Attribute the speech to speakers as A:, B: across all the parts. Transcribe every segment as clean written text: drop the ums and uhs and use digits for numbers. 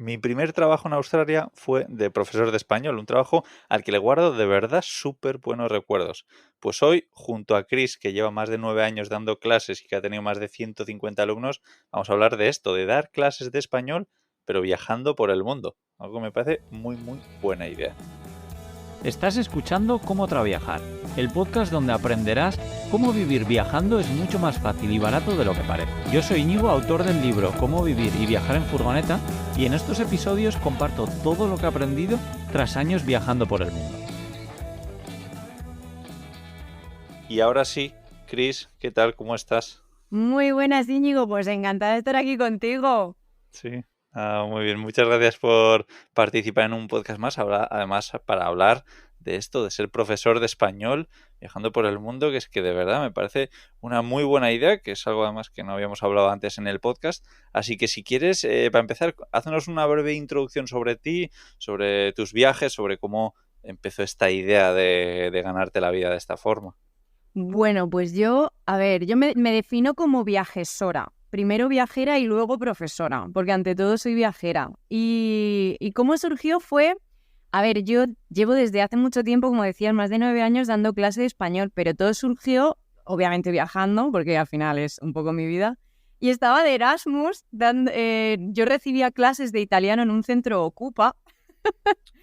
A: Mi primer trabajo en Australia fue de profesor de español, un trabajo al que le guardo de verdad súper buenos recuerdos. Pues hoy, junto a Chris, que lleva más de 9 años dando clases y que ha tenido más de 150 alumnos, vamos a hablar de esto, de dar clases de español, pero viajando por el mundo. Algo que me parece muy, muy buena idea.
B: Estás escuchando Cómo Traviajar, el podcast donde aprenderás cómo vivir viajando es mucho más fácil y barato de lo que parece. Yo soy Íñigo, autor del libro Cómo vivir y viajar en furgoneta, y en estos episodios comparto todo lo que he aprendido tras años viajando por el mundo.
A: Y ahora sí, Chris, ¿qué tal? ¿Cómo estás?
C: Muy buenas, Íñigo, pues encantada de estar aquí contigo.
A: Sí. Muy bien, muchas gracias por participar en un podcast más, además para hablar de esto, de ser profesor de español viajando por el mundo, que es que de verdad me parece una muy buena idea, que es algo además que no habíamos hablado antes en el podcast. Así que si quieres, para empezar, haznos una breve introducción sobre ti, sobre tus viajes, sobre cómo empezó esta idea de ganarte la vida de esta forma.
C: Bueno, pues yo me defino como viajesora. Primero viajera y luego profesora, porque ante todo soy viajera. Y cómo surgió fue, yo llevo desde hace mucho tiempo, como decías, más de 9 años dando clase de español, pero todo surgió, obviamente viajando, porque al final es un poco mi vida, y estaba de Erasmus, yo recibía clases de italiano en un centro Ocupa,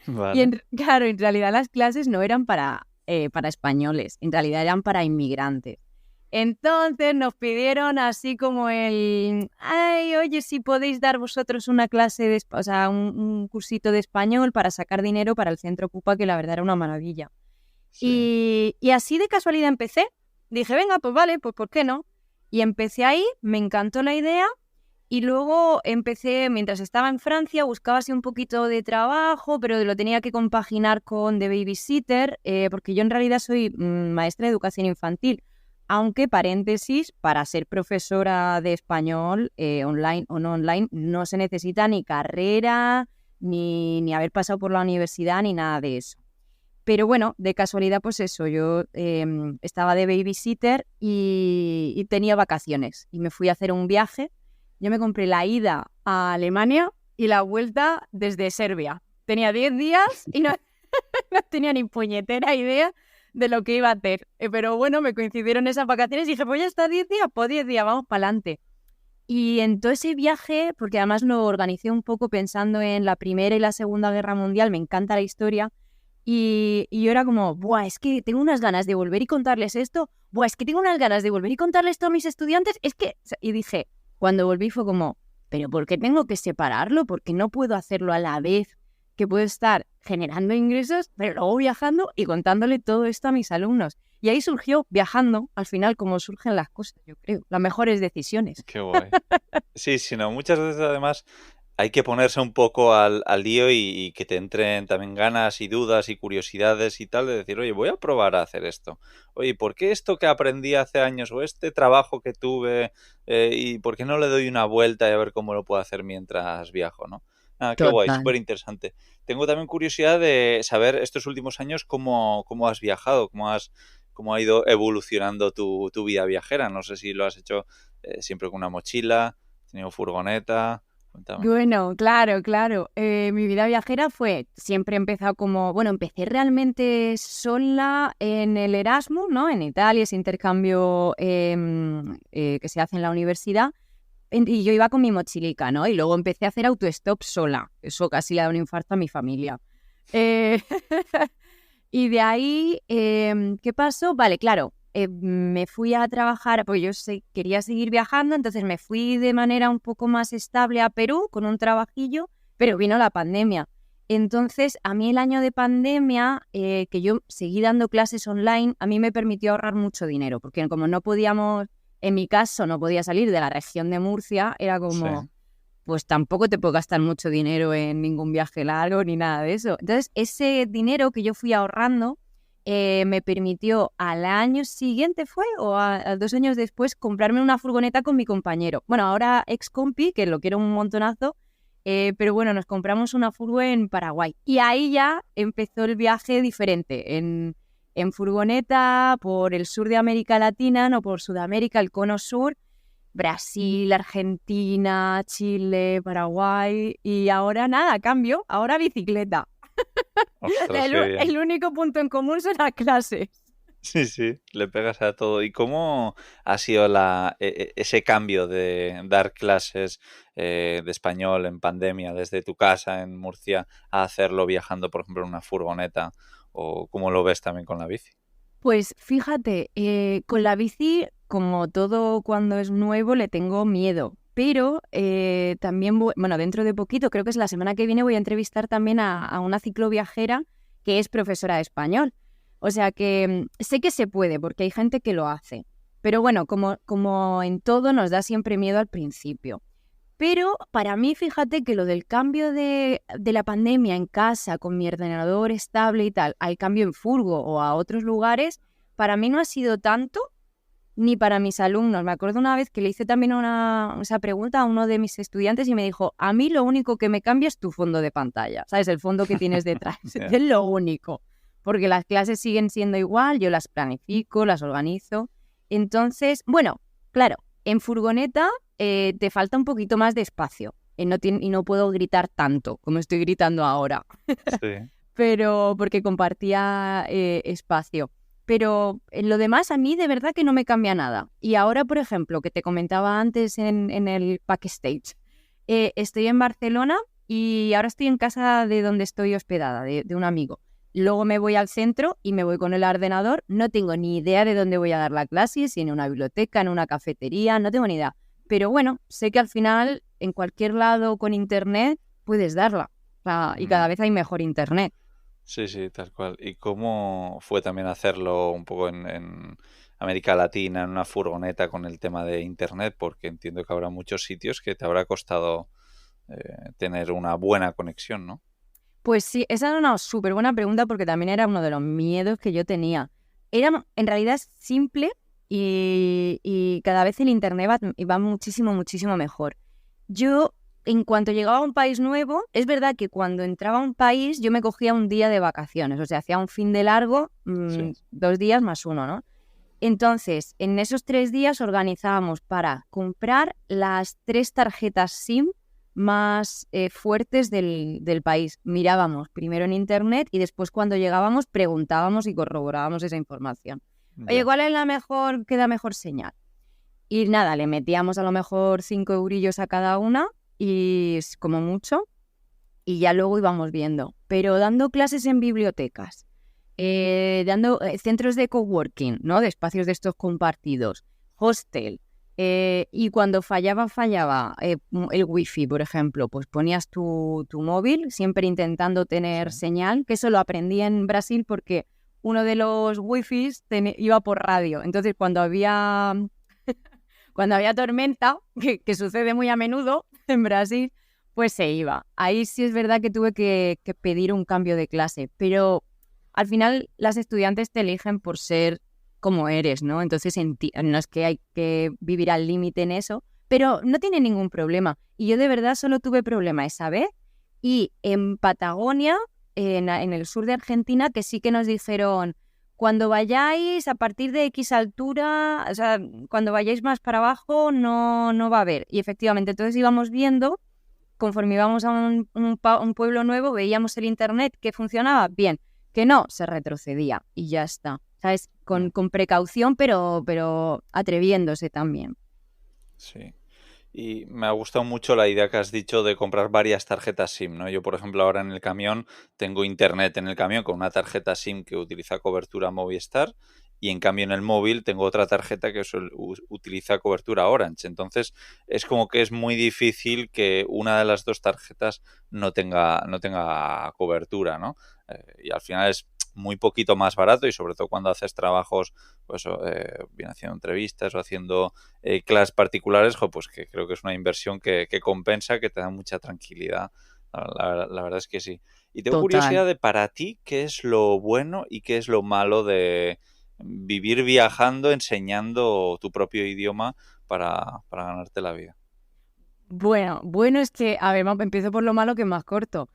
A: Vale.
C: y claro, en realidad las clases no eran para españoles, en realidad eran para inmigrantes. Entonces nos pidieron así como oye, si podéis dar vosotros una clase un cursito de español para sacar dinero para el Centro Ocupa, que la verdad era una maravilla. Sí. Y así de casualidad empecé. Dije, venga, pues vale, pues ¿por qué no? Y empecé ahí, me encantó la idea. Y luego empecé, mientras estaba en Francia, buscaba así un poquito de trabajo, pero lo tenía que compaginar con de babysitter, porque yo en realidad soy maestra de educación infantil. Aunque, paréntesis, para ser profesora de español, online o no online, no se necesita ni carrera, ni haber pasado por la universidad, ni nada de eso. Pero bueno, de casualidad, pues eso, yo estaba de babysitter y tenía vacaciones. Y me fui a hacer un viaje. Yo me compré la ida a Alemania y la vuelta desde Serbia. Tenía 10 días y no tenía ni puñetera idea de lo que iba a hacer. Pero bueno, me coincidieron esas vacaciones y dije, pues ya está, 10 días, pues 10 días, vamos para adelante. Y en todo ese viaje, porque además lo organicé un poco pensando en la Primera y la Segunda Guerra Mundial, me encanta la historia, y yo era como, es que tengo unas ganas de volver y contarles esto, es que tengo unas ganas de volver y contarles esto a mis estudiantes, y dije, cuando volví fue como, ¿pero por qué tengo que separarlo? ¿Por qué no puedo hacerlo a la vez que puedo estar generando ingresos, pero luego viajando y contándole todo esto a mis alumnos? Y ahí surgió, viajando, al final, como surgen las cosas, yo creo, las mejores decisiones.
A: Qué guay. Sí, no, muchas veces además hay que ponerse un poco al lío y que te entren también ganas y dudas y curiosidades y tal, de decir, oye, voy a probar a hacer esto. Oye, ¿por qué esto que aprendí hace años o este trabajo que tuve y por qué no le doy una vuelta y a ver cómo lo puedo hacer mientras viajo, ¿no? Qué guay, súper interesante. Tengo también curiosidad de saber estos últimos años cómo has viajado, cómo ha ido evolucionando tu vida viajera. No sé si lo has hecho siempre con una mochila, has tenido furgoneta. Cuéntame.
C: Bueno, claro. Mi vida viajera siempre he empezado empecé realmente sola en el Erasmus, ¿no? En Italia, ese intercambio que se hace en la universidad. Y yo iba con mi mochilica, ¿no? Y luego empecé a hacer autostop sola. Eso casi le da un infarto a mi familia. Y de ahí, ¿qué pasó? Vale, claro. Me fui a trabajar, pues yo quería seguir viajando, entonces me fui de manera un poco más estable a Perú con un trabajillo, pero vino la pandemia. Entonces, a mí el año de pandemia, que yo seguí dando clases online, a mí me permitió ahorrar mucho dinero, porque como no podíamos, en mi caso, no podía salir de la región de Murcia, era como, sí, pues tampoco te puedo gastar mucho dinero en ningún viaje largo ni nada de eso. Entonces, ese dinero que yo fui ahorrando, me permitió al año siguiente a 2 años después comprarme una furgoneta con mi compañero. Bueno, ahora ex compi, que lo quiero un montonazo, pero bueno, nos compramos una furgo en Paraguay. Y ahí ya empezó el viaje diferente, en furgoneta por el sur de América Latina, no por Sudamérica, el cono sur. Brasil, Argentina, Chile, Paraguay y ahora nada, cambio, ahora bicicleta.
A: Ostras,
C: El,
A: qué bien.
C: el único punto en común son las clases.
A: Sí, sí, le pegas a todo. ¿Y cómo ha sido ese cambio de dar clases de español en pandemia desde tu casa en Murcia a hacerlo viajando, por ejemplo, en una furgoneta? ¿O cómo lo ves también con la bici?
C: Pues fíjate, con la bici, como todo cuando es nuevo, le tengo miedo. Pero también, bueno, dentro de poquito, creo que es la semana que viene, voy a entrevistar también a una cicloviajera que es profesora de español. O sea que sé que se puede, porque hay gente que lo hace. Pero bueno, como en todo, nos da siempre miedo al principio. Pero para mí, fíjate que lo del cambio de la pandemia en casa, con mi ordenador estable y tal, al cambio en furgo o a otros lugares, para mí no ha sido tanto ni para mis alumnos. Me acuerdo una vez que le hice también esa pregunta a uno de mis estudiantes y me dijo, a mí lo único que me cambia es tu fondo de pantalla, ¿sabes? El fondo que tienes detrás.
A: Ya.
C: Es lo único, porque las clases siguen siendo igual, yo las planifico, las organizo. Entonces, bueno, claro, en furgoneta te falta un poquito más de espacio y no puedo gritar tanto como estoy gritando ahora,
A: Sí.
C: pero porque compartía espacio. Pero en lo demás a mí de verdad que no me cambia nada. Y ahora, por ejemplo, que te comentaba antes en el backstage, estoy en Barcelona y ahora estoy en casa de donde estoy hospedada, de un amigo. Luego me voy al centro y me voy con el ordenador. No tengo ni idea de dónde voy a dar la clase, si en una biblioteca, en una cafetería, no tengo ni idea. Pero bueno, sé que al final, en cualquier lado con internet, puedes darla. O sea, y cada
A: Mm.
C: vez hay mejor internet.
A: Sí, sí, tal cual. ¿Y cómo fue también hacerlo un poco en América Latina, en una furgoneta con el tema de Internet? Porque entiendo que habrá muchos sitios que te habrá costado tener una buena conexión, ¿no?
C: Pues sí, esa era una súper buena pregunta porque también era uno de los miedos que yo tenía. En realidad es simple y cada vez el internet va muchísimo, muchísimo mejor. Yo, en cuanto llegaba a un país nuevo, es verdad que cuando entraba a un país yo me cogía un día de vacaciones, o sea, hacía un fin de largo,
A: Sí.
C: 2 días más uno, ¿no? Entonces, en esos 3 días organizábamos para comprar las 3 tarjetas SIM más fuertes del país. Mirábamos primero en internet y después cuando llegábamos preguntábamos y corroborábamos esa información. Oye,
A: Ya.
C: ¿cuál es la mejor, qué da mejor señal? Y nada, le metíamos a lo mejor 5 eurillos a cada una y como mucho y ya luego íbamos viendo. Pero dando clases en bibliotecas, dando centros de coworking, ¿no? De espacios de estos compartidos, hostel. Y cuando fallaba el wifi, por ejemplo, pues ponías tu móvil, siempre intentando tener
A: Sí.
C: señal, que eso lo aprendí en Brasil porque uno de los wifis iba por radio. Entonces, cuando había tormenta, que sucede muy a menudo en Brasil, pues se iba. Ahí sí es verdad que tuve que pedir un cambio de clase, pero al final las estudiantes te eligen por ser como eres, ¿no? Entonces no es que hay que vivir al límite en eso, pero no tiene ningún problema. Y yo de verdad solo tuve problema esa vez y en Patagonia, en el sur de Argentina, que sí que nos dijeron, cuando vayáis a partir de X altura, o sea, cuando vayáis más para abajo no va a haber. Y efectivamente, entonces íbamos viendo, conforme íbamos a un pueblo nuevo, veíamos el internet que funcionaba bien, que no, se retrocedía y ya está. ¿Sabes?
A: Ya.
C: Con precaución, pero atreviéndose también.
A: Sí. Y me ha gustado mucho la idea que has dicho de comprar varias tarjetas SIM, ¿no? Yo, por ejemplo, ahora en el camión tengo internet en el camión con una tarjeta SIM que utiliza cobertura Movistar y en cambio en el móvil tengo otra tarjeta que utiliza cobertura Orange. Entonces es como que es muy difícil que una de las dos tarjetas no tenga cobertura, ¿no? Y al final es muy poquito más barato y sobre todo cuando haces trabajos, pues bien haciendo entrevistas o haciendo clases particulares, pues que creo que es una inversión que compensa, que te da mucha tranquilidad. La verdad es que sí. Y tengo
C: Total.
A: curiosidad de para ti, ¿qué es lo bueno y qué es lo malo de vivir viajando, enseñando tu propio idioma para ganarte la vida?
C: Bueno es que, a ver, empiezo por lo malo que es más corto.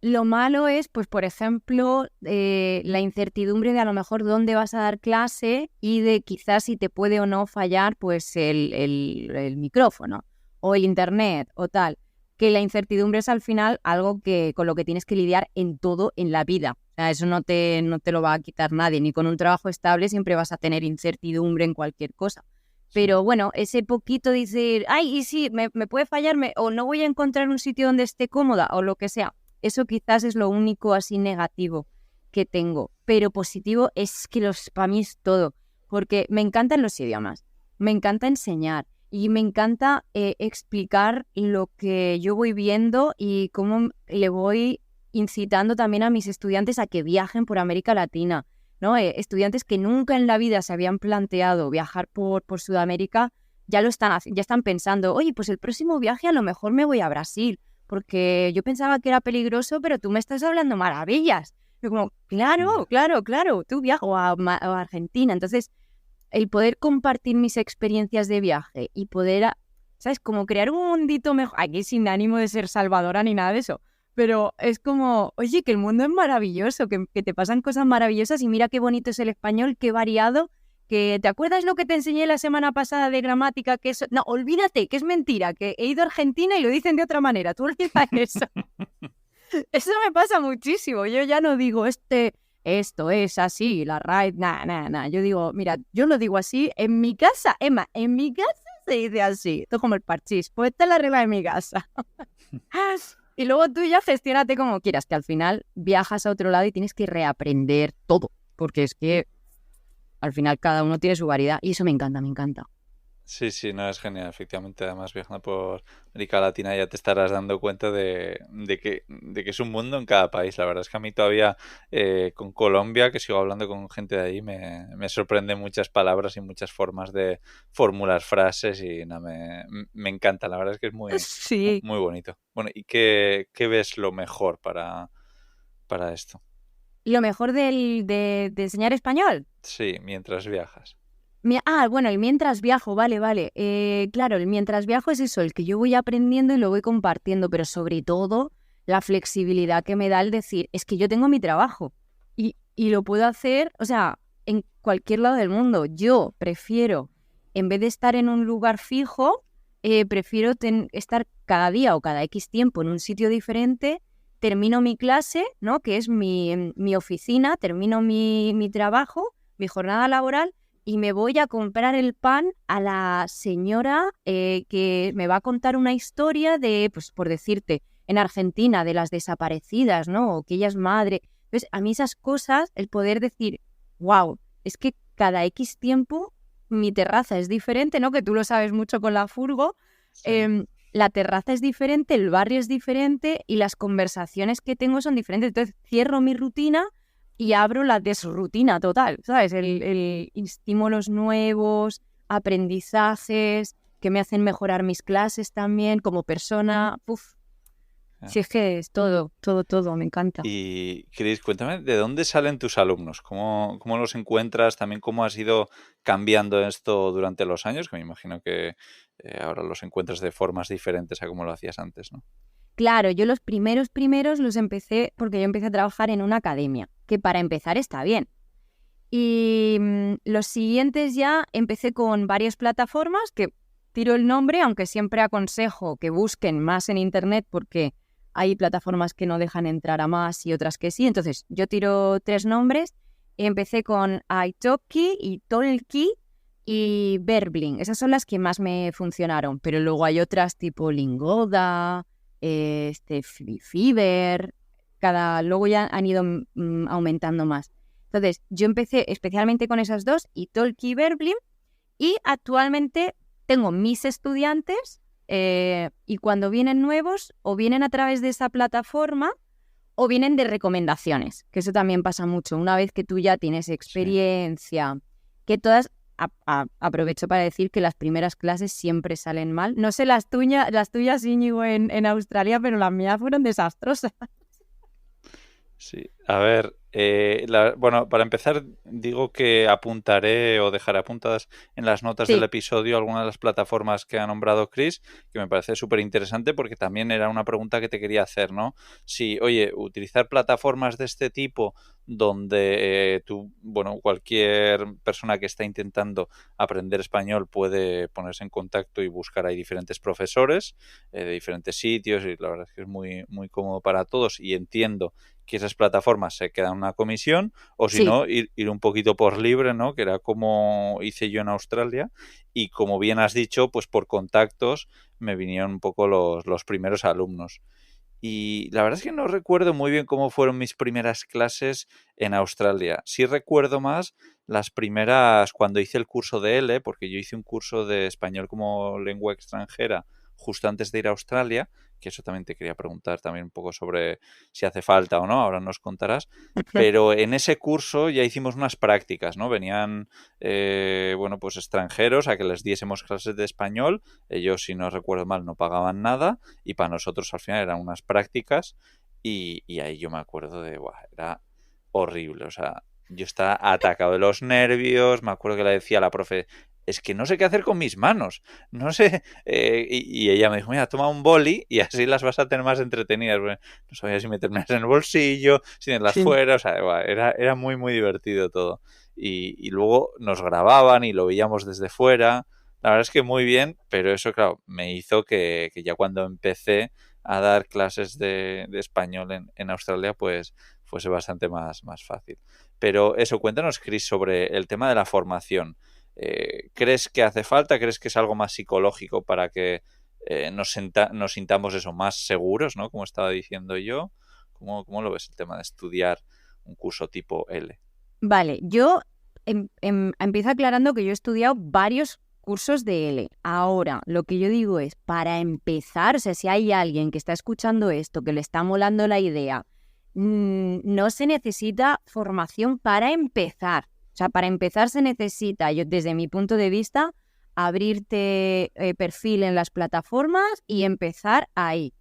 C: Lo malo es, pues por ejemplo, la incertidumbre de a lo mejor dónde vas a dar clase y de quizás si te puede o no fallar pues el micrófono o el internet o tal. Que la incertidumbre es al final algo que con lo que tienes que lidiar en todo en la vida. O sea, eso no te lo va a quitar nadie. Ni con un trabajo estable siempre vas a tener incertidumbre en cualquier cosa. Pero bueno, ese poquito de decir, ay, y sí, me puede fallarme o no voy a encontrar un sitio donde esté cómoda o lo que sea. Eso quizás es lo único así negativo que tengo. Pero positivo es que para mí es todo. Porque me encantan los idiomas, me encanta enseñar y me encanta explicar lo que yo voy viendo y cómo le voy incitando también a mis estudiantes a que viajen por América Latina, ¿no? Estudiantes que nunca en la vida se habían planteado viajar por Sudamérica, ya están pensando, oye, pues el próximo viaje a lo mejor me voy a Brasil, porque yo pensaba que era peligroso, pero tú me estás hablando maravillas. Yo como, claro, tú viajo a Argentina. Entonces, el poder compartir mis experiencias de viaje y poder, ¿sabes? Como crear un mundito mejor, aquí sin ánimo de ser salvadora ni nada de eso, pero es como, oye, que el mundo es maravilloso, que te pasan cosas maravillosas y mira qué bonito es el español, qué variado, que ¿te acuerdas lo que te enseñé la semana pasada de gramática? Que eso, no, olvídate, que es mentira, que he ido a Argentina y lo dicen de otra manera, tú olvidas eso. Eso me pasa muchísimo, yo ya no digo esto es así, la RAE, nada. Yo digo, mira, yo lo digo así, en mi casa, Emma, en mi casa se dice así, esto es como el parchís, pues esta es la regla de mi casa. Y luego tú ya gestiónate como quieras, que al final viajas a otro lado y tienes que reaprender todo, porque es que al final cada uno tiene su variedad y eso me encanta.
A: Sí, no, es genial, efectivamente. Además, viajando por América Latina ya te estarás dando cuenta de que es un mundo en cada país. La verdad es que a mí todavía con Colombia, que sigo hablando con gente de ahí, me sorprenden muchas palabras y muchas formas de formular frases y no, me encanta. La verdad es que es
C: Sí.
A: muy bonito. Bueno, ¿y qué ves lo mejor para esto?
C: Lo mejor de enseñar español.
A: Sí, mientras viajas.
C: Bueno, el mientras viajo, vale. Claro, el mientras viajo es eso, el que yo voy aprendiendo y lo voy compartiendo, pero sobre todo la flexibilidad que me da el decir, es que yo tengo mi trabajo y lo puedo hacer, o sea, en cualquier lado del mundo. Yo prefiero, en vez de estar en un lugar fijo, prefiero estar cada día o cada X tiempo en un sitio diferente, termino mi clase, ¿no? Que es mi oficina, termino mi trabajo, mi jornada laboral, y me voy a comprar el pan a la señora que me va a contar una historia de, pues por decirte, en Argentina, de las desaparecidas, ¿no? O que ella es madre. Entonces, a mí esas cosas, el poder decir, wow, es que cada X tiempo mi terraza es diferente, ¿no? Que tú lo sabes mucho con la furgo.
A: Sí.
C: La terraza es diferente, el barrio es diferente y las conversaciones que tengo son diferentes. Entonces, cierro mi rutina y abro la desrutina total, ¿sabes? El estímulos nuevos, aprendizajes que me hacen mejorar mis clases también como persona. Uf, si es que es todo, me encanta.
A: Y Cris, cuéntame, ¿de dónde salen tus alumnos? ¿Cómo los encuentras? También cómo has ido cambiando esto durante los años, que me imagino que ahora los encuentras de formas diferentes a como lo hacías antes, ¿no?
C: Claro, yo los primeros los empecé porque yo empecé a trabajar en una academia, que para empezar está bien. Y los siguientes ya empecé con varias plataformas que tiro el nombre, aunque siempre aconsejo que busquen más en internet porque hay plataformas que no dejan entrar a más y otras que sí. Entonces yo tiro 3 nombres y empecé con Italki, Italki y Verbling. Esas son las que más me funcionaron, pero luego hay otras tipo Lingoda, Fiverr, luego ya han ido aumentando más. Entonces, yo empecé especialmente con esas dos, Italki y Verbling, y actualmente tengo mis estudiantes y cuando vienen nuevos, o vienen a través de esa plataforma o vienen de recomendaciones, que eso también pasa mucho. Una vez que tú ya tienes experiencia, que todas... aprovecho para decir que las primeras clases siempre salen mal. No sé las tuyas, Íñigo, en Australia, pero las mías fueron desastrosas.
A: Sí, a ver, bueno, para empezar digo que apuntaré o dejaré apuntadas en las notas del
C: Sí,
A: episodio algunas de las plataformas que ha nombrado Chris, que me parece súper interesante porque también era una pregunta que te quería hacer, ¿no? Si, oye, utilizar plataformas de este tipo donde tú, bueno, cualquier persona que está intentando aprender español puede ponerse en contacto y buscar ahí diferentes profesores de diferentes sitios y la verdad es que es muy, muy cómodo para todos y entiendo que esas plataformas se quedan una comisión, o si
C: sí.
A: no, ir un poquito por libre, ¿no? Que era como hice yo en Australia, y como bien has dicho, pues por contactos me vinieron un poco los primeros alumnos. Y la verdad es que no recuerdo muy bien cómo fueron mis primeras clases en Australia. Sí recuerdo más las primeras cuando hice el curso de L, porque yo hice un curso de español como lengua extranjera justo antes de ir a Australia, que eso también te quería preguntar también un poco sobre si hace falta o no, ahora nos contarás. Pero en ese curso ya hicimos unas prácticas, ¿no? Venían, bueno, pues extranjeros a que les diésemos clases de español. Ellos, si no recuerdo mal, no pagaban nada y para nosotros al final eran unas prácticas y ahí yo me acuerdo de, buah, era horrible, o sea, yo estaba atacado de los nervios, me acuerdo que le decía a la profe, es que no sé qué hacer con mis manos, no sé, y ella me dijo, mira, toma un boli y así las vas a tener más entretenidas, bueno, no sabía si meterme en el bolsillo, si tenerlas
C: Sí.
A: fuera, o sea, buah, era muy, muy divertido todo. Y luego nos grababan y lo veíamos desde fuera, la verdad es que muy bien, pero eso, claro, me hizo que ya cuando empecé a dar clases de español en Australia, pues fuese bastante más fácil. Pero eso, cuéntanos, Chris, sobre el tema de la formación. ¿Crees que hace falta? ¿Crees que es algo más psicológico para que nos sintamos eso, más seguros, ¿no? Como estaba diciendo yo. ¿Cómo lo ves el tema de estudiar un curso tipo L?
C: Vale, yo empiezo aclarando que yo he estudiado varios cursos de L. Ahora, lo que yo digo es, para empezar, o sea, si hay alguien que está escuchando esto, que le está molando la idea, no se necesita formación para empezar. O sea, para empezar se necesita, yo desde mi punto de vista, abrirte perfil en las plataformas y empezar ahí.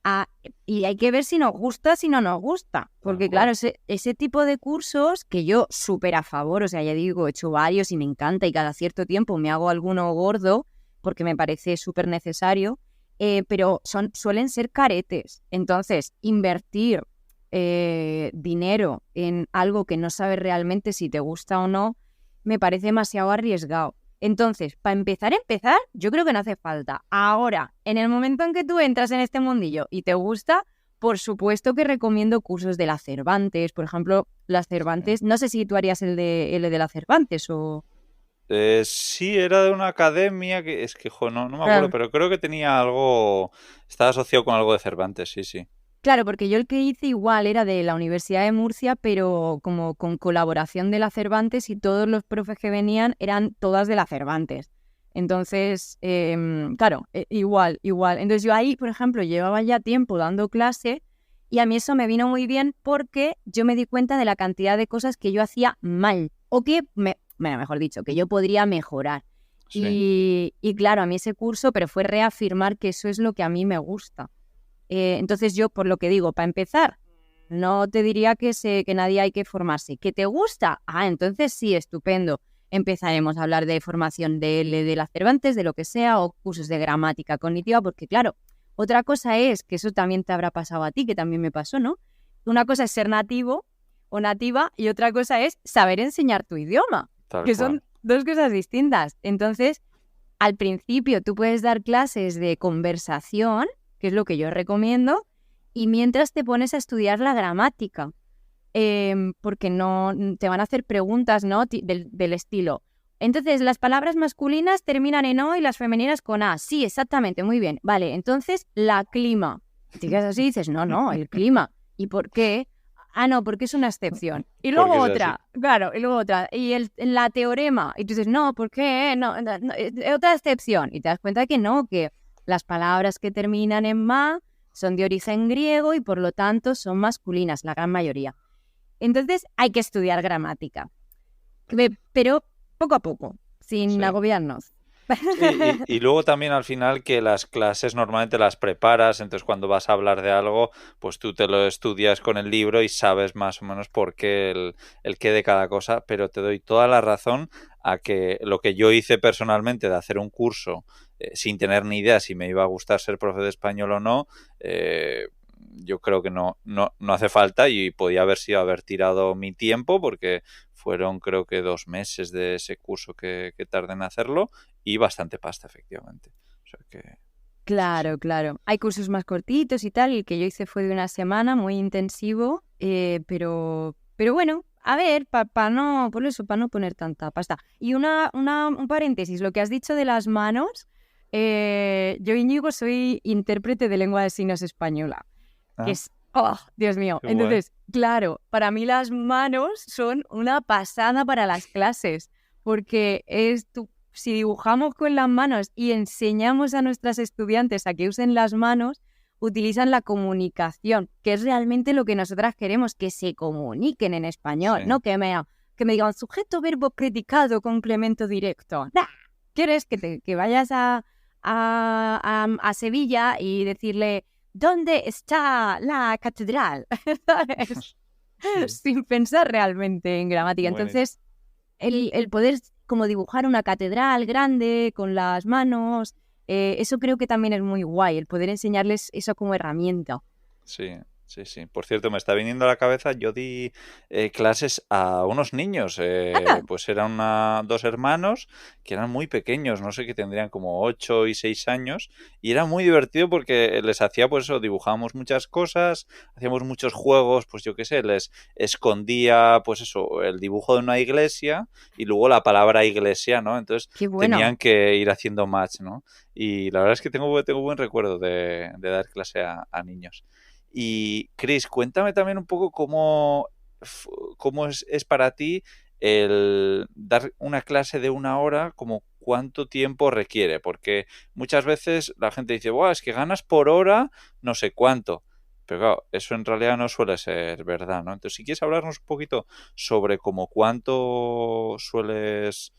C: Ah, y hay que ver si nos gusta, si no nos gusta.
A: Tal
C: Porque
A: cual.
C: claro, ese tipo de cursos que yo súper a favor, o sea, ya digo, he hecho varios y me encanta y cada cierto tiempo me hago alguno gordo porque me parece súper necesario, pero suelen ser caretes. Entonces, invertir dinero en algo que no sabes realmente si te gusta o no, me parece demasiado arriesgado. Entonces, para empezar, yo creo que no hace falta. Ahora, en el momento en que tú entras en este mundillo y te gusta, por supuesto que recomiendo cursos de la Cervantes. Por ejemplo, las
A: Sí.
C: Cervantes, no sé si tú harías el de la Cervantes o...
A: Sí, era de una academia que es que, jo, no me acuerdo,
C: Claro.
A: pero creo que tenía algo, estaba asociado con algo de Cervantes, sí, sí.
C: Claro, porque yo el que hice igual era de la Universidad de Murcia, pero como con colaboración de la Cervantes y todos los profes que venían eran todas de la Cervantes. Entonces, claro, igual. Entonces yo ahí, por ejemplo, llevaba ya tiempo dando clase y a mí eso me vino muy bien porque yo me di cuenta de la cantidad de cosas que yo hacía mal o que, bueno, mejor dicho, que yo podría mejorar.
A: Sí.
C: Y claro, a mí ese curso, pero fue reafirmar que eso es lo que a mí me gusta. Entonces yo, por lo que digo, para empezar, no te diría que nadie hay que formarse. ¿Que te gusta? Ah, entonces sí, estupendo. Empezaremos a hablar de formación de la Cervantes, de lo que sea, o cursos de gramática cognitiva, porque claro, otra cosa es, que eso también te habrá pasado a ti, que también me pasó, ¿no? Una cosa es ser nativo o nativa y otra cosa es saber enseñar tu idioma,
A: Tal
C: que
A: cual.
C: son dos cosas distintas. Entonces, al principio tú puedes dar clases de conversación, que es lo que yo recomiendo, y mientras te pones a estudiar la gramática, porque no te van a hacer preguntas, ¿no? Del estilo. Entonces, las palabras masculinas terminan en O y las femeninas con A. Sí, exactamente, muy bien. Vale, entonces, la clima. Te quedas así y dices, no, el clima. ¿Y por qué? Ah, no, porque es una excepción. Y luego
A: Porque es así.
C: otra, claro, y luego otra. Y la teorema. Y tú dices, no, ¿por qué? No, otra excepción. Y te das cuenta que no, que las palabras que terminan en ma son de origen griego y por lo tanto son masculinas, la gran mayoría. Entonces hay que estudiar gramática, pero poco a poco, sin
A: Sí.
C: agobiarnos.
A: Sí, y luego también al final que las clases normalmente las preparas, entonces cuando vas a hablar de algo, pues tú te lo estudias con el libro y sabes más o menos por qué el qué de cada cosa, pero te doy toda la razón a que lo que yo hice personalmente de hacer un curso sin tener ni idea si me iba a gustar ser profe de español o no, yo creo que no hace falta y podía haber sido haber tirado mi tiempo porque fueron creo que 2 meses de ese curso que tardé en hacerlo y bastante pasta, efectivamente. O sea que sí, sí.
C: Claro, claro. Hay cursos más cortitos y tal, y el que yo hice fue de una semana, muy intensivo, pero bueno, a ver, para no, por eso, para no poner tanta pasta. Y un paréntesis, lo que has dicho de las manos, yo, Íñigo, soy intérprete de lengua de signos española, que
A: Ah,
C: es, oh, Dios mío.
A: qué guay.
C: Entonces, claro, para mí las manos son una pasada para las clases, porque si dibujamos con las manos y enseñamos a nuestras estudiantes a que usen las manos, utilizan la comunicación, que es realmente lo que nosotras queremos, que se comuniquen en español,
A: Sí,
C: no que me digan sujeto, verbo, predicado, complemento directo. ¡Nah! ¿Quieres que vayas a Sevilla y decirle ¿dónde está la catedral? ¿Sabes?
A: sí,
C: Sin pensar realmente en gramática.
A: buenísimo.
C: Entonces, el poder como dibujar una catedral grande con las manos, eso creo que también es muy guay, el poder enseñarles eso como herramienta.
A: Sí, sí, sí. Por cierto, me está viniendo a la cabeza, yo di clases a unos niños,
C: Ah,
A: pues eran dos hermanos que eran muy pequeños, no sé, que tendrían como 8 y 6 años, y era muy divertido porque les hacía, pues eso, dibujábamos muchas cosas, hacíamos muchos juegos, pues yo qué sé, les escondía, pues eso, el dibujo de una iglesia y luego la palabra iglesia, ¿no? Entonces
C: qué bueno.
A: tenían que ir haciendo match, ¿no? Y la verdad es que tengo buen recuerdo de dar clase a niños. Y Chris, cuéntame también un poco cómo es para ti el dar una clase de 1 hora, como cuánto tiempo requiere, porque muchas veces la gente dice, Buah, es que ganas por hora no sé cuánto, pero claro, eso en realidad no suele ser verdad, ¿no? Entonces, si quieres hablarnos un poquito sobre cómo cuánto sueles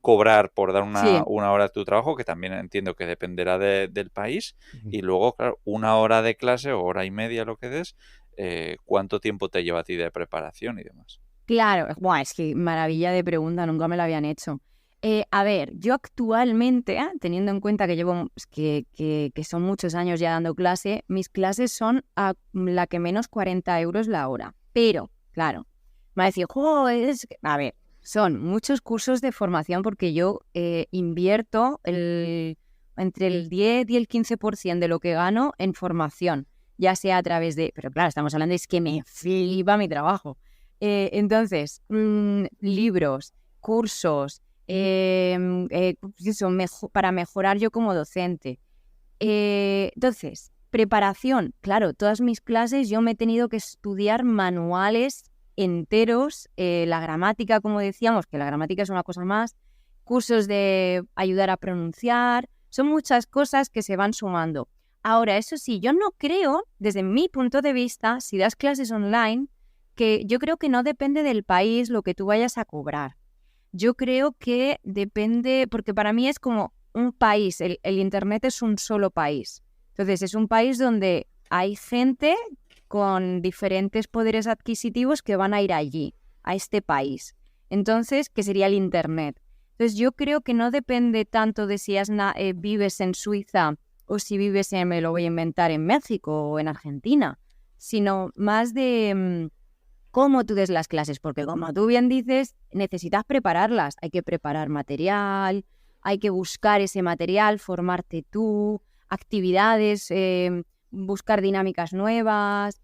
A: cobrar por dar
C: Sí.
A: una hora de tu trabajo, que también entiendo que dependerá del país, y luego, claro, 1 hora de clase o hora y media lo que des, ¿cuánto tiempo te lleva a ti de preparación y demás?
C: Claro, buah, es que maravilla de pregunta, nunca me la habían hecho. A ver, yo actualmente, teniendo en cuenta que llevo, que son muchos años ya dando clase, mis clases son a la que menos 40 euros la hora. Pero, claro, me va a decir, "Jo, a ver, son muchos cursos de formación porque yo invierto entre el 10 y el 15% de lo que gano en formación, ya sea a través de, pero claro, estamos hablando, es que me flipa mi trabajo. Entonces, libros, cursos, pues eso, para mejorar yo como docente. Entonces, preparación. Claro, todas mis clases yo me he tenido que estudiar manuales enteros, la gramática, como decíamos, que la gramática es una cosa más, cursos de ayudar a pronunciar, son muchas cosas que se van sumando. Ahora, eso sí, yo no creo, desde mi punto de vista, si das clases online, que yo creo que no depende del país lo que tú vayas a cobrar. Yo creo que depende, porque para mí es como un país, el Internet es un solo país. Entonces, es un país donde hay gente con diferentes poderes adquisitivos que van a ir allí, a este país. Entonces, ¿qué sería el Internet? Entonces, yo creo que no depende tanto de si vives en Suiza o si vives me lo voy a inventar, en México o en Argentina, sino más de cómo tú des las clases, porque como tú bien dices, necesitas prepararlas. Hay que preparar material, hay que buscar ese material, formarte tú, actividades, buscar dinámicas nuevas,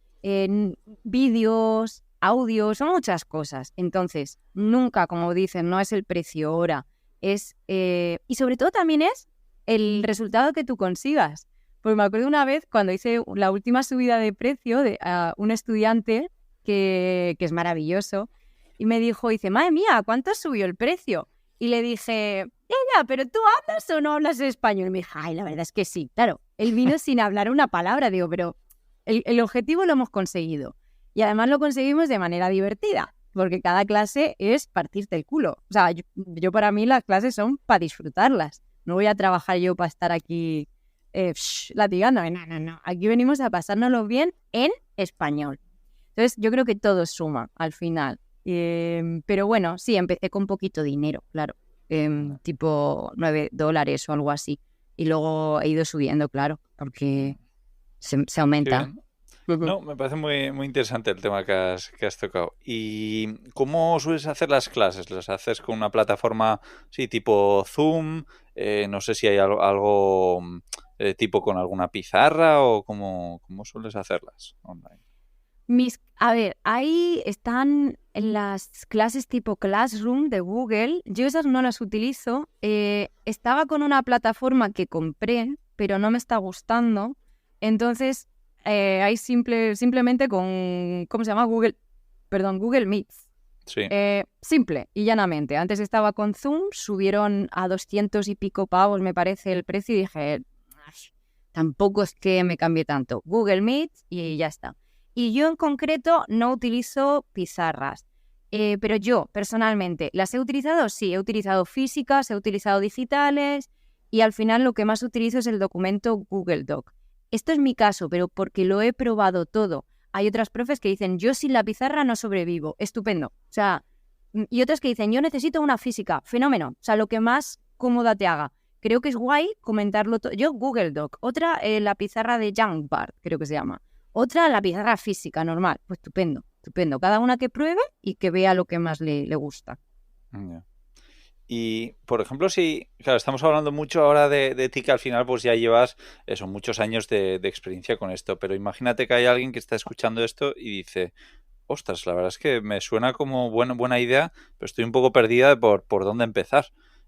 C: vídeos, audios, son muchas cosas. Entonces, nunca, como dicen, no es el precio hora, y sobre todo también es el resultado que tú consigas. Pues me acuerdo una vez cuando hice la última subida de precio a un estudiante que es maravilloso, y me dice, madre mía, ¿cuánto subió el precio? Y le dije, ella, ¿pero tú hablas o no hablas español? Y me dijo, ay, la verdad es que sí. Claro, él vino sin hablar una palabra, digo, pero el objetivo lo hemos conseguido. Y además lo conseguimos de manera divertida, porque cada clase es partirte el culo. O sea, yo para mí las clases son para disfrutarlas, No voy a trabajar yo para estar aquí latigando. No. Aquí venimos a pasárnoslo bien en español. Entonces, yo creo que todo suma al final. Pero bueno, sí, empecé con poquito dinero, claro. Tipo $9 o algo así. Y luego he ido subiendo, claro, porque se
A: Qué
C: aumenta.
A: bien. No, me parece muy, muy interesante el tema que has tocado. ¿Y cómo sueles hacer las clases? ¿Las haces con una plataforma, sí, tipo Zoom? No sé si hay algo, tipo con alguna pizarra o cómo sueles hacerlas online.
C: A ver, ahí están las clases tipo Classroom de Google. Yo esas no las utilizo. Estaba con una plataforma que compré, pero no me está gustando. Entonces, ahí simplemente con, ¿cómo se llama? Google Meets.
A: Sí.
C: Simple y llanamente. Antes estaba con Zoom, subieron a 200 y pico pavos, me parece, el precio y dije, "Ay, tampoco es que me cambie tanto. Google Meet y ya está". Y yo en concreto no utilizo pizarras, pero yo personalmente las he utilizado, sí, he utilizado físicas, he utilizado digitales y al final lo que más utilizo es el documento Google Doc. Esto es mi caso, pero porque lo he probado todo. Hay otras profes que dicen, yo sin la pizarra no sobrevivo, estupendo. O sea, y otras que dicen, yo necesito una física, fenómeno. O sea, lo que más cómoda te haga. Creo que es guay comentarlo todo. Yo Google Doc, otra la pizarra de Jungbart, creo que se llama. Otra, la pizarra física, normal. Pues estupendo, estupendo. Cada una que pruebe y que vea lo que más le gusta.
A: Ya. Y, por ejemplo, si, claro, estamos hablando mucho ahora de ti que al final pues ya llevas eso, muchos años de experiencia con esto, pero imagínate que hay alguien que está escuchando esto y dice, ostras, la verdad es que me suena como buena idea, pero estoy un poco perdida por dónde empezar.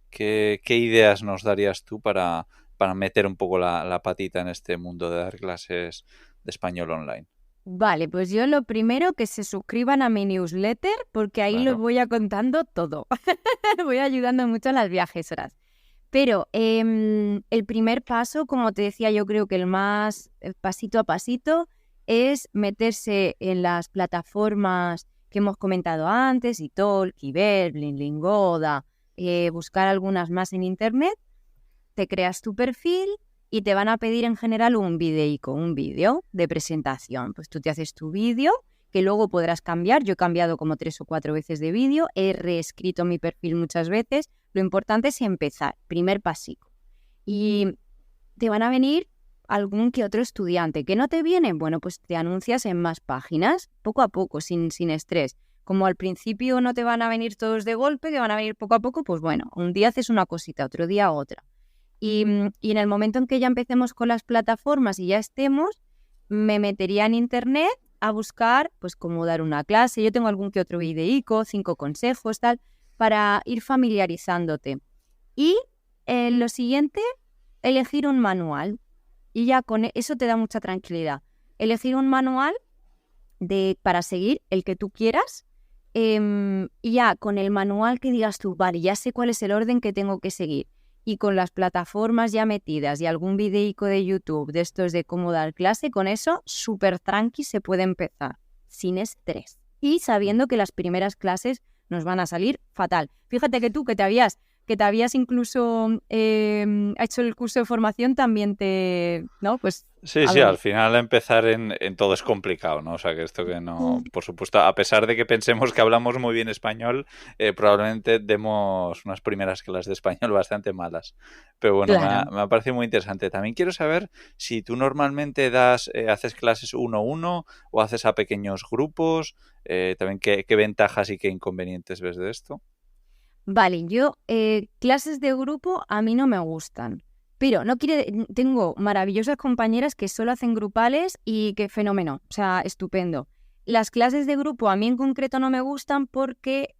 A: ¿Qué ideas nos darías tú para meter un poco la patita en este mundo de dar clases de español online?
C: Vale, pues yo lo primero que se suscriban a mi newsletter porque ahí les
A: Claro.
C: voy a contando todo. Voy ayudando mucho a las viajeras. Pero el primer paso, como te decía, yo creo que el más pasito a pasito es meterse en las plataformas que hemos comentado antes, Italki, Lingoda, buscar algunas más en internet, te creas tu perfil y te van a pedir en general un vídeo de presentación. Pues tú te haces tu vídeo que luego podrás cambiar. Yo he cambiado como 3 o 4 veces de vídeo, he reescrito mi perfil muchas veces. Lo importante es empezar, primer pasico. Y te van a venir algún que otro estudiante. ¿Que no te vienen? Bueno, pues te anuncias en más páginas, poco a poco, sin estrés. Como al principio no te van a venir todos de golpe, que van a venir poco a poco, pues bueno, un día haces una cosita, otro día otra. Y en el momento en que ya empecemos con las plataformas y ya estemos, me metería en internet a buscar pues cómo dar una clase. Yo tengo algún que otro videico, 5 consejos, tal, para ir familiarizándote. Y lo siguiente, elegir un manual. Y ya con eso te da mucha tranquilidad. Elegir un manual para seguir, el que tú quieras. Y ya con el manual que digas tú, vale, ya sé cuál es el orden que tengo que seguir. Y con las plataformas ya metidas y algún videico de YouTube de estos de cómo dar clase, con eso súper tranqui se puede empezar, sin estrés. Y sabiendo que las primeras clases nos van a salir fatal. Fíjate que tú que te habías incluso hecho el curso de formación también ¿no? Pues
A: Sí, sí, al final empezar en todo es complicado, ¿no? O sea, que esto que no, por supuesto, a pesar de que pensemos que hablamos muy bien español, probablemente demos unas primeras clases de español bastante malas. Pero bueno,
C: claro.
A: me ha parecido muy interesante. También quiero saber si tú normalmente haces clases uno a uno o haces a pequeños grupos, también qué ventajas y qué inconvenientes ves de esto.
C: Vale, yo clases de grupo a mí no me gustan. Pero tengo maravillosas compañeras que solo hacen grupales y qué fenómeno, o sea, estupendo. Las clases de grupo a mí en concreto no me gustan porque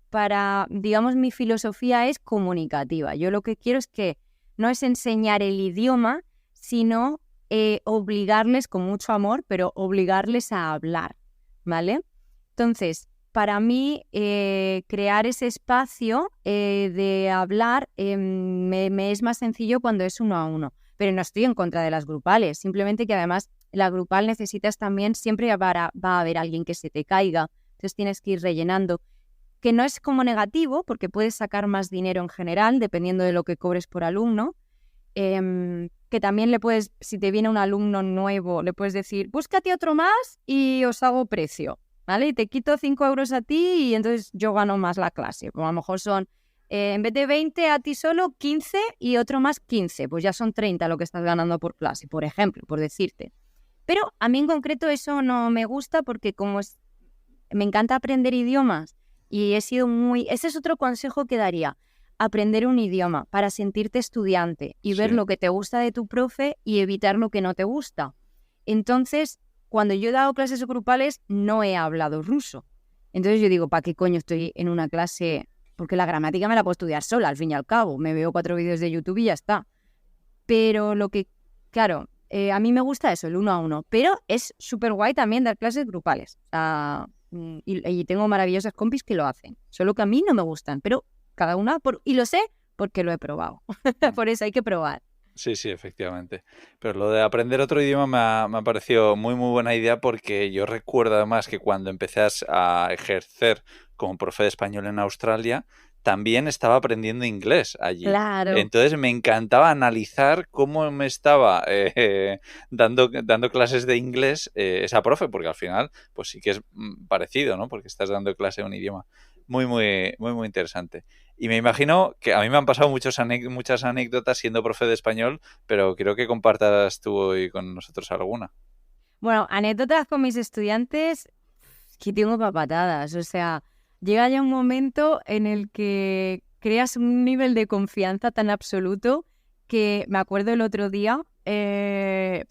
C: digamos, mi filosofía es comunicativa. Yo lo que quiero es que no es enseñar el idioma, sino obligarles con mucho amor, pero obligarles a hablar, ¿vale? Entonces, para mí, crear ese espacio de hablar me es más sencillo cuando es uno a uno. Pero no estoy en contra de las grupales, simplemente que además la grupal necesitas también, siempre va a haber alguien que se te caiga, entonces tienes que ir rellenando. Que no es como negativo, porque puedes sacar más dinero en general, dependiendo de lo que cobres por alumno, que también le puedes, si te viene un alumno nuevo, le puedes decir, búscate otro más y os hago precio, ¿vale? Y te quito 5 euros a ti y entonces yo gano más la clase. Como a lo mejor son, en vez de 20 a ti solo, 15 y otro más 15. Pues ya son 30 lo que estás ganando por clase, por ejemplo, por decirte. Pero a mí en concreto eso no me gusta porque me encanta aprender idiomas y he sido ese es otro consejo que daría. Aprender un idioma para sentirte estudiante y ver lo que te gusta de tu profe y evitar lo que no te gusta. Entonces, cuando yo he dado clases grupales, no he hablado ruso. Entonces yo digo, ¿para qué coño estoy en una clase? Porque la gramática me la puedo estudiar sola, al fin y al cabo. Me veo 4 vídeos de YouTube y ya está. Pero claro, a mí me gusta eso, el 1 a 1. Pero es súper guay también dar clases grupales. O sea, y tengo maravillosas compis que lo hacen. Solo que a mí no me gustan, pero cada una, y lo sé porque lo he probado. Por eso hay que probar.
A: Sí, sí, efectivamente. Pero lo de aprender otro idioma me ha parecido muy, muy buena idea porque yo recuerdo además que cuando empecé a ejercer como profe de español en Australia, también estaba aprendiendo inglés allí.
C: Claro.
A: Entonces me encantaba analizar cómo me estaba dando clases de inglés esa profe, porque al final pues sí que es parecido, ¿no? Porque estás dando clase de un idioma muy, muy, muy, muy interesante. Y me imagino que a mí me han pasado muchas anécdotas siendo profe de español, pero quiero que compartas tú hoy con nosotros alguna.
C: Bueno, anécdotas con mis estudiantes que tengo para patadas. O sea, llega ya un momento en el que creas un nivel de confianza tan absoluto que me acuerdo el otro día, yo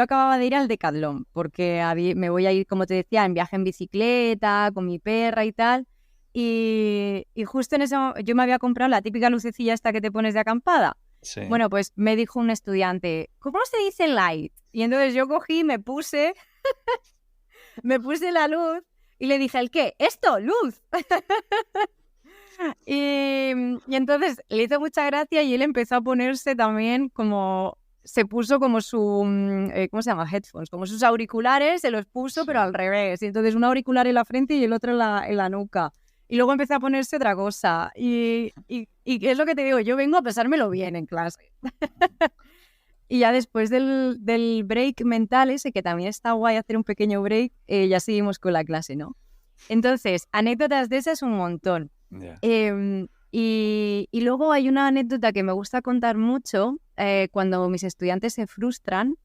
C: acababa de ir al Decathlon porque me voy a ir, como te decía, en viaje en bicicleta, con mi perra y tal. Y justo en eso yo me había comprado la típica lucecilla esta que te pones de acampada.
A: Sí.
C: Bueno, pues me dijo un estudiante, ¿cómo se dice light? Y entonces yo cogí, me puse la luz y le dije, ¿el qué? ¡Esto! ¡Luz! y entonces le hizo mucha gracia y él empezó a ponerse también se puso como ¿cómo se llama? Headphones, como sus auriculares, se los puso, pero al revés. Y entonces un auricular en la frente y el otro en la nuca. Y luego empecé a ponerse otra cosa. Y es lo que te digo, yo vengo a pasármelo bien en clase. Y ya después del break mental ese, que también está guay hacer un pequeño break, ya seguimos con la clase, ¿no? Entonces, anécdotas de esas un montón.
A: Yeah.
C: Y luego hay una anécdota que me gusta contar mucho cuando mis estudiantes se frustran.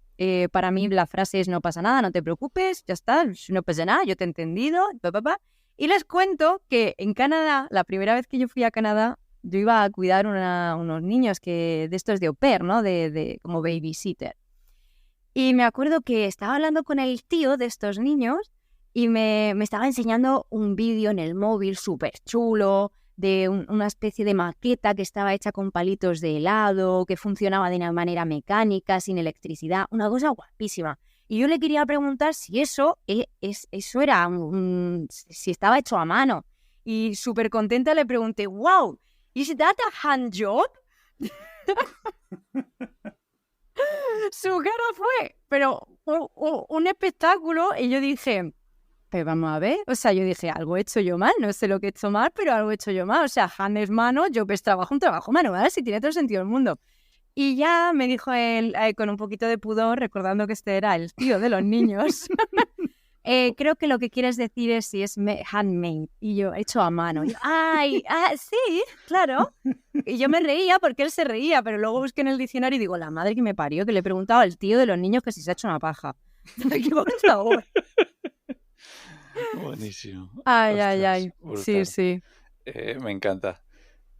C: Para mí la frase es no pasa nada, no te preocupes, ya está, no pasa nada, yo te he entendido, Y les cuento que en Canadá, la primera vez que yo fui a Canadá, yo iba a cuidar unos niños de estos de au pair, ¿no? Como babysitter. Y me acuerdo que estaba hablando con el tío de estos niños y me estaba enseñando un vídeo en el móvil súper chulo de una especie de maqueta que estaba hecha con palitos de helado, que funcionaba de una manera mecánica, sin electricidad, una cosa guapísima. Y yo le quería preguntar si eso era si estaba hecho a mano. Y súper contenta le pregunté, wow, ¿is that a hand job? Su cara fue, pero un espectáculo. Y yo dije, pero vamos a ver, o sea, yo dije, algo he hecho yo mal, no sé lo que he hecho mal, pero algo he hecho yo mal. O sea, hand es mano, job es trabajo, un trabajo manual, si tiene todo el sentido del mundo. Y ya me dijo él, con un poquito de pudor, recordando que este era el tío de los niños, creo que lo que quieres decir es si es handmade. Y yo, hecho a mano. Y yo, sí, claro. Y yo me reía porque él se reía, pero luego busqué en el diccionario y digo, la madre que me parió, que le he preguntado al tío de los niños que si se ha hecho una paja. Por favor.
A: Buenísimo.
C: Ay.
A: Brutal.
C: Sí, sí.
A: Me encanta.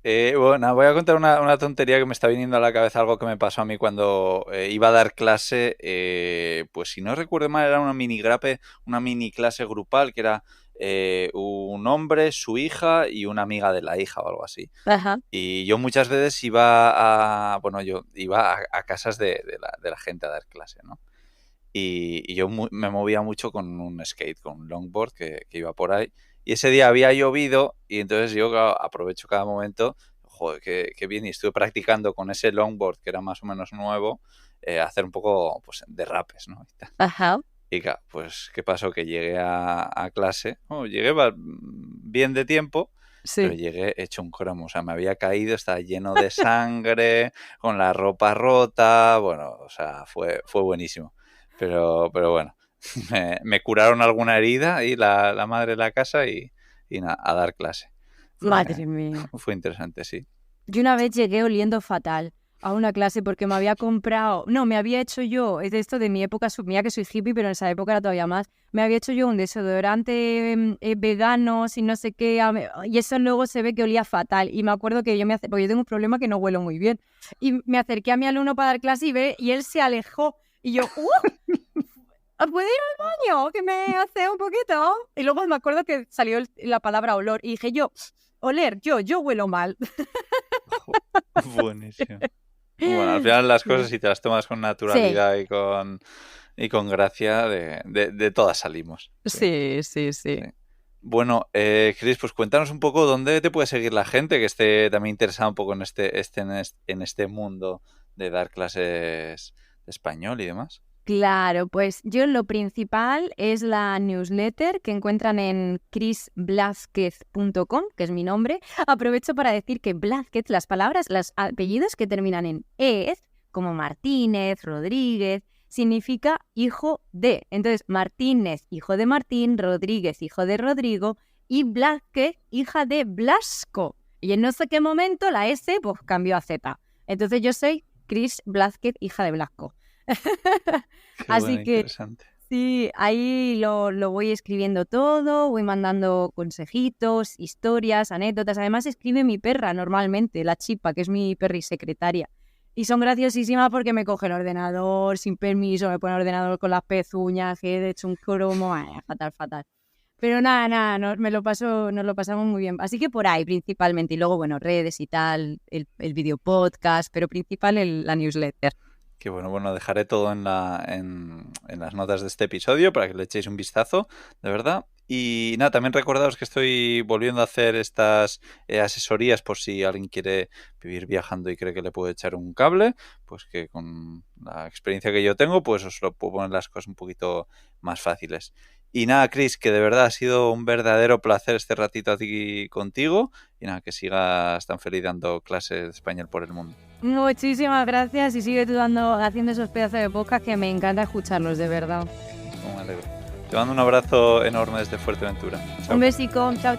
A: Bueno, voy a contar una tontería que me está viniendo a la cabeza, algo que me pasó a mí cuando iba a dar clase, pues si no recuerdo mal era una mini clase grupal que era un hombre, su hija y una amiga de la hija o algo así.
C: Ajá.
A: Y yo muchas veces iba a casas de la gente a dar clase, ¿no? Y yo me movía mucho con un skate, con un longboard que iba por ahí. Y ese día había llovido y entonces yo claro, aprovecho cada momento, joder, qué bien, y estuve practicando con ese longboard que era más o menos nuevo, hacer un poco pues, derrapes, ¿no?
C: Ajá.
A: Y claro, pues ¿qué pasó? Que llegué a clase, llegué bien de tiempo pero
C: Sí.
A: llegué hecho un cromo. O sea, me había caído, estaba lleno de sangre, con la ropa rota. Bueno, o sea, fue buenísimo. Pero bueno, me curaron alguna herida y la madre de la casa y nada, a dar clase.
C: Madre mía.
A: Fue interesante, sí.
C: Yo una vez llegué oliendo fatal a una clase porque me había comprado, no, me había hecho yo, es de esto de mi época, mira que soy hippie, pero en esa época era todavía más, me había hecho yo un desodorante vegano, sin no sé qué, y eso luego se ve que olía fatal. Y me acuerdo que porque yo tengo un problema que no huelo muy bien, y me acerqué a mi alumno para dar clase y él se alejó, y yo, ¿puedo ir al baño? Que me hace un poquito. Y luego me acuerdo que salió la palabra olor, y dije oler, yo huelo mal.
A: Buenísimo. Bueno, al final las cosas, si te las tomas con
C: Sí,
A: naturalidad y con gracia, de todas salimos. Sí.
C: sí.
A: Bueno, Chris, pues cuéntanos un poco dónde te puede seguir la gente que esté también interesada un poco en este mundo de dar clases de español y demás.
C: Claro, pues yo lo principal es la newsletter que encuentran en chrisblázquez.com, que es mi nombre. Aprovecho para decir que Blázquez, los apellidos que terminan en ez, como Martínez, Rodríguez, significa hijo de. Entonces, Martínez, hijo de Martín, Rodríguez, hijo de Rodrigo, y Blázquez, hija de Blasco. Y en no sé qué momento la S pues cambió a Z. Entonces yo soy Chris Blázquez, hija de Blasco.
A: Qué bueno,
C: Así que
A: interesante.
C: sí, ahí lo voy escribiendo todo, voy mandando consejitos, historias, anécdotas. Además escribe mi perra normalmente, la Chipa, que es mi perri secretaria. Y son graciosísimas porque me coge el ordenador sin permiso, me pone el ordenador con las pezuñas, que he hecho un cromo, fatal. Pero nada, nos lo pasamos muy bien. Así que por ahí principalmente. Y luego, bueno, redes y tal, el video podcast, pero principal la newsletter.
A: Que bueno, dejaré todo en las notas de este episodio para que le echéis un vistazo, de verdad. Y nada, también recordaros que estoy volviendo a hacer estas asesorías por si alguien quiere vivir viajando y cree que le puedo echar un cable, pues que con la experiencia que yo tengo, pues os lo puedo poner las cosas un poquito más fáciles. Y nada, Chris, que de verdad ha sido un verdadero placer este ratito aquí contigo y nada, que sigas tan feliz dando clases de español por el mundo.
C: Muchísimas gracias y sigue tú haciendo esos pedazos de podcast que me encanta escucharlos, de verdad.
A: Me alegro. Te mando un abrazo enorme desde Fuerteventura. Chao.
C: Un besico, chao.